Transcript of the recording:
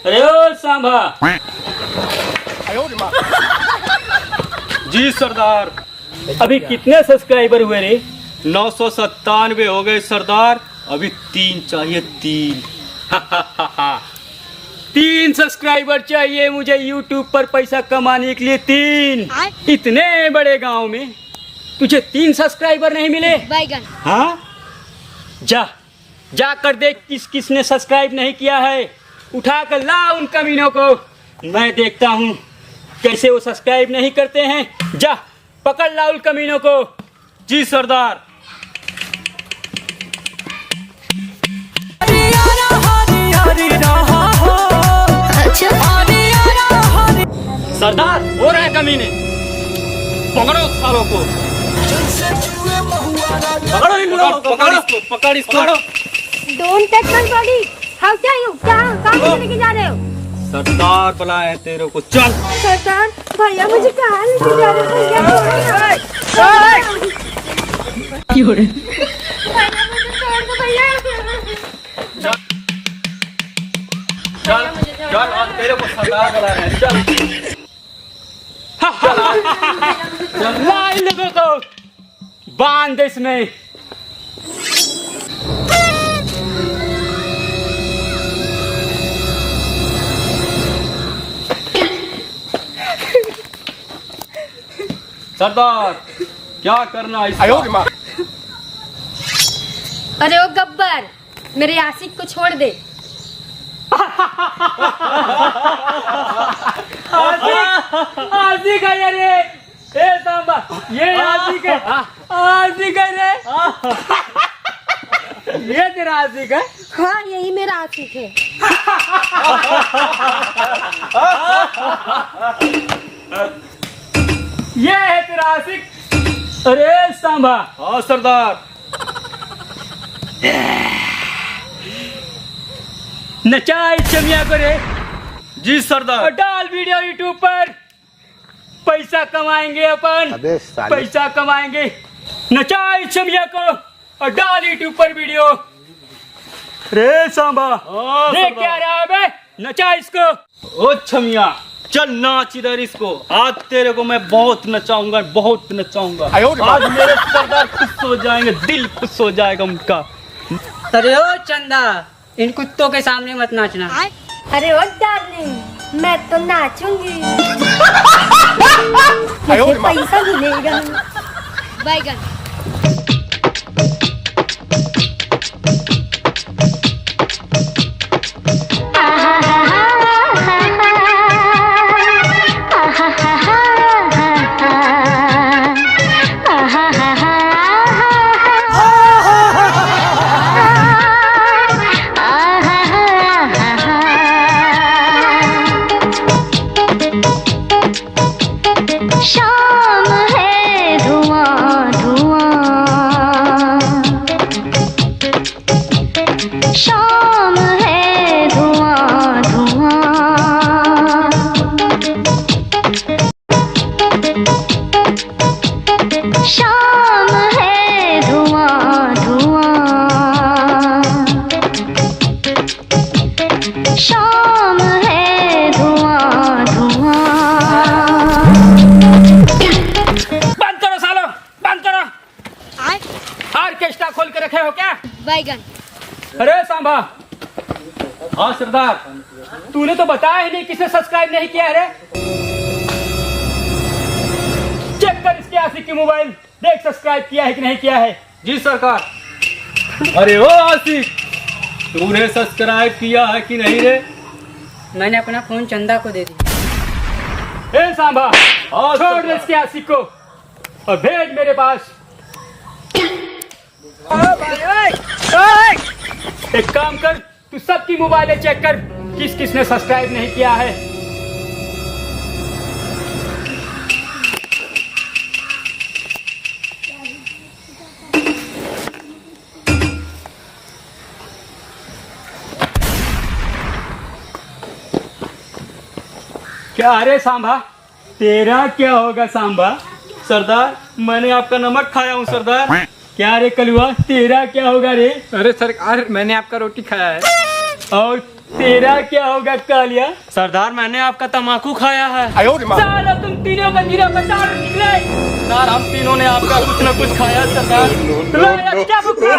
अरे ओ सांभा। जी सरदार। अभी कितने सब्सक्राइबर हुए रे? 997 हो गए सरदार, अभी 3 चाहिए 3। 3 सब्सक्राइबर चाहिए मुझे यूट्यूब पर पैसा कमाने के लिए। 3? इतने बड़े गांव में तुझे 3 सब्सक्राइबर नहीं मिले? बैगन। हाँ, जा कर देख किस किसने सब्सक्राइब नहीं किया है। उठा कर ला उन कमीनों को, मैं देखता हूँ कैसे वो सब्सक्राइब नहीं करते हैं। जा पकड़ ला उन कमीनों को। जी सरदार। सरदार हो रहा है कमीने, पकड़ो सालों को, पकड़ो इन लोगों को, पकड़ इसको। Don't touch my body. How can you? कहाँ लेके जा रहे हो? सरदार बुलाए तेरे को, चल। सरदार भैया मुझे कहाँ लेके जा रहे हो? भैया क्यों रे? भैया मुझे छोड़ दो भैया। चल आज तेरे को सरदार बुलाए हैं, चल। ला इन लोगों को, बांध दे इसमें। सरदार क्या करना है इसका? अरे ओ गब्बर, मेरे आशिक को छोड़ दे। आशिक है ये रे, ए सांबा, ये आशिक है, आशिक है रे। ये तेरा आशिक है? हाँ यही मेरा आशिक है। ये है तेरा आशिक? अरे सांबा। हाँ सरदार। नचाई चमिया करे। जी और सरदार। डाल वीडियो यूट्यूब पर, पैसा कमाएंगे अपन। अबे साले। पैसा कमाएंगे। नचाई चमिया को और डाल यूट्यूब पर वीडियो। रे सांबा, हाँ, देख सरदार। क्या रहा है बे? नचा इसको। ओ छमिया, चल नाच इधर इसको। आज तेरे को मैं बहुत नचाऊंगा, बहुत नचाऊंगा। आज मेरे सरदार खुश हो जाएंगे, दिल खुश हो जाएगा उनका। अरे ओ चंदा, इन कुत्तों के सामने मत नाचना। अरे ओ डार्लिंग, मैं तो नाचूंगी। मुझे पैसा मिलेगा। बैगन। शाम है धुआं धुआं, शाम है धुआं धुआं, शाम है धुआं धुआं, शाम है धुआं धुआं। बंद करो सालो, बंद करो। ऑर्केस्ट्रा खोल के रखे हो क्या? बैगन। अरे सांबा, हाँ सरदार। तूने तो बताया ही नहीं किसने सब्सक्राइब नहीं किया है रे। चेक कर इसके आशिक की मोबाइल, देख सब्सक्राइब किया है कि नहीं किया है। जी सरकार। अरे ओ आशिक, तूने सब्सक्राइब किया है कि नहीं रे? मैंने अपना फोन चंदा को दे दिया। ए सांबा, हाँ, छोड़ सरदार। दे इसके आशिक को और भेज मेरे पास। एक काम कर, तू सबकी मोबाइलें चेक कर, किस किसने सब्सक्राइब नहीं किया है। क्या अरे सांबा, तेरा क्या होगा सांबा? सरदार मैंने आपका नमक खाया हूँ सरदार। क्या रे कलुआ, तेरा क्या होगा रे? अरे सरकार, मैंने आपका रोटी खाया है। और तेरा क्या होगा कालिया? सरदार मैंने आपका तम्बाकू खाया है। साला तुम तीनों का जीरा बचा निकले। सरदार हम तीनों ने आपका कुछ न कुछ खाया सरदार। ला, क्या बुक्का?